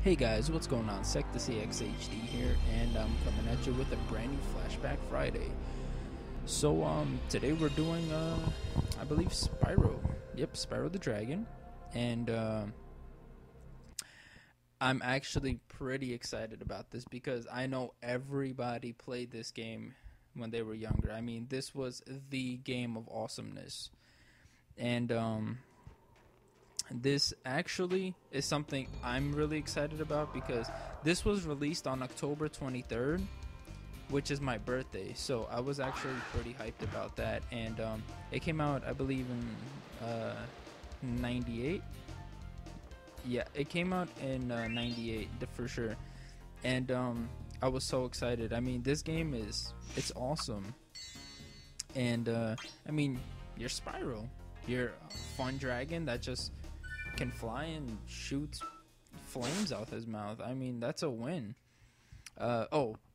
Hey guys, what's going on? SecTheCXHD here, and I'm coming at you with a brand new Flashback Friday. So, today we're doing, I believe Spyro. Yep, Spyro the Dragon. And, I'm actually pretty excited about this because I know everybody played this game when they were younger. I mean, this was the game of awesomeness. And, this actually is something I'm really excited about because this was released on October 23rd, which is my birthday. So I was actually pretty hyped about that. And it came out, I believe, in 98. Yeah, it came out in 98 for sure. And I was so excited. I mean, this game it's awesome. And I mean, you're Spyro. You're a fun dragon that just can fly and shoots flames out his mouth. I mean, that's a win.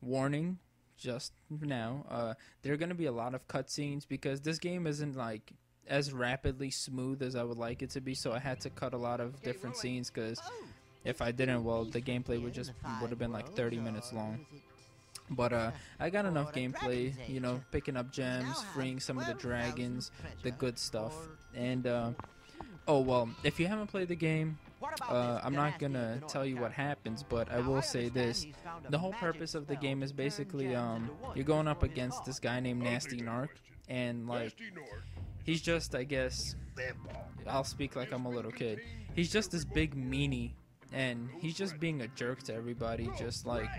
Warning, just now, there are going to be a lot of cutscenes because this game isn't like as rapidly smooth as I would like it to be, so I had to cut a lot of different scenes because if I didn't, well, the gameplay would have been like 30 minutes long. But I got enough gameplay, you know, picking up gems, freeing some of the dragons, the good stuff. And if you haven't played the game, I'm not gonna tell you what happens, but I will say this. The whole purpose of the game is basically you're going up against this guy named Nasty Narc, and like he's just, I guess, I'll speak like I'm a little kid. He's just this big meanie, and he's just being a jerk to everybody, just like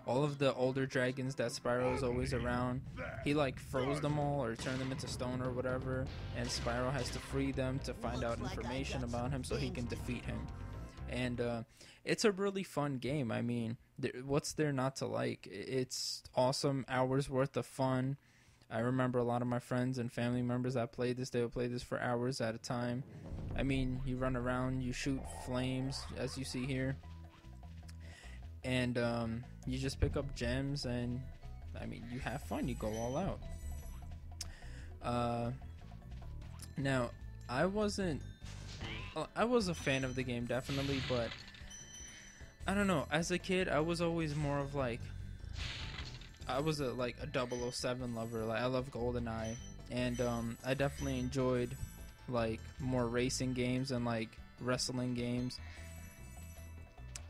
all of the older dragons that Spyro is always around. He like froze them all or turned them into stone or whatever, and Spyro has to free them to find out information about him so he can defeat him. And it's a really fun game. I mean, what's there not to like? It's awesome, hours worth of fun. I remember a lot of my friends and family members that played this, they would play this for hours at a time. I mean, you run around, you shoot flames, as you see here. And you just pick up gems, and I mean, you have fun. You go all out. Now, I was a fan of the game, definitely, but I don't know. As a kid, I was always more of like, I was a 007 lover. Like, I love GoldenEye, and I definitely enjoyed like more racing games and like wrestling games.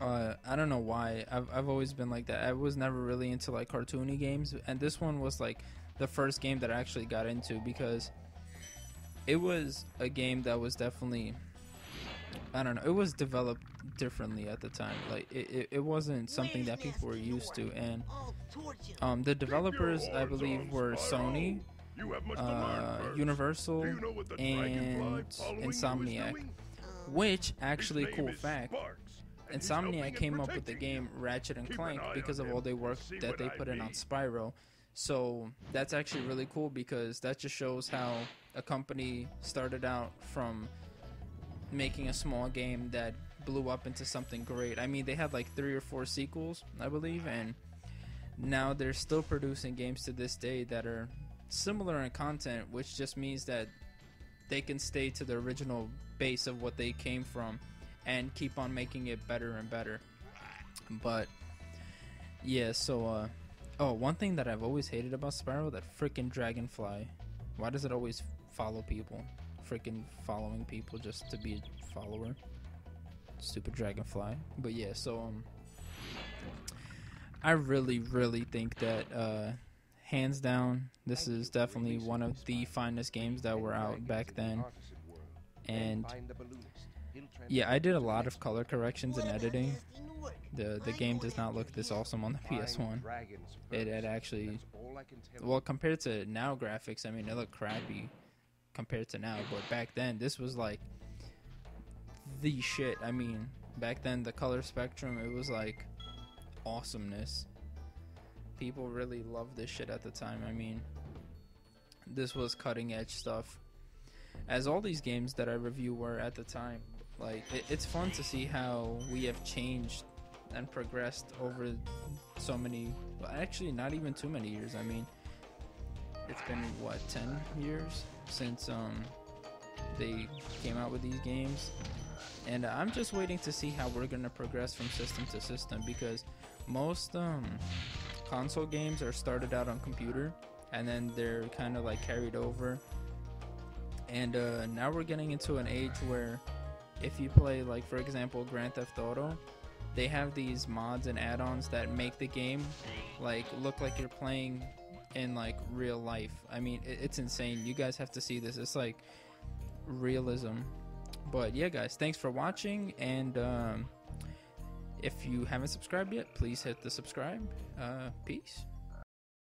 I don't know why. I've always been like that. I was never really into like cartoony games, and this one was like the first game that I actually got into because it was a game that was definitely, I don't know, it was developed differently at the time. Like it wasn't something that people were used to, and the developers, I believe, were Sony, Universal, and Insomniac. Which, actually, cool fact, Insomniac came up with the game Ratchet and Clank because of all the work that they put in on Spyro. So that's actually really cool because that just shows how a company started out from making a small game that blew up into something great. I mean, they had like 3 or 4 sequels, I believe, and now they're still producing games to this day that are similar in content, which just means that they can stay to the original base of what they came from and keep on making it better and better. But yeah, so one thing that I've always hated about Spyro, that freaking dragonfly. Why does it always follow people? Freaking following people just to be a follower. Stupid dragonfly. But yeah, so I really think that hands down, this is definitely one of the finest games that were out back then. And yeah, I did a lot of color corrections and editing. The game does not look this awesome on the PS1. It actually, well, compared to now graphics, I mean, it looked crappy compared to now. But back then, this was like the shit. I mean, back then, the color spectrum, it was like awesomeness. People really loved this shit at the time. I mean, this was cutting edge stuff, as all these games that I review were at the time. Like, it's fun to see how we have changed and progressed over so many, well, actually not even too many years. I mean, it's been what, 10 years since they came out with these games. And I'm just waiting to see how we're gonna progress from system to system, because most console games are started out on computer and then they're kind of like carried over. And now we're getting into an age where if you play, like, for example, Grand Theft Auto, they have these mods and add-ons that make the game like look like you're playing in like real life. I mean, it's insane. You guys have to see this. It's like realism. But yeah, guys, thanks for watching, and if you haven't subscribed yet, please hit the subscribe. Peace.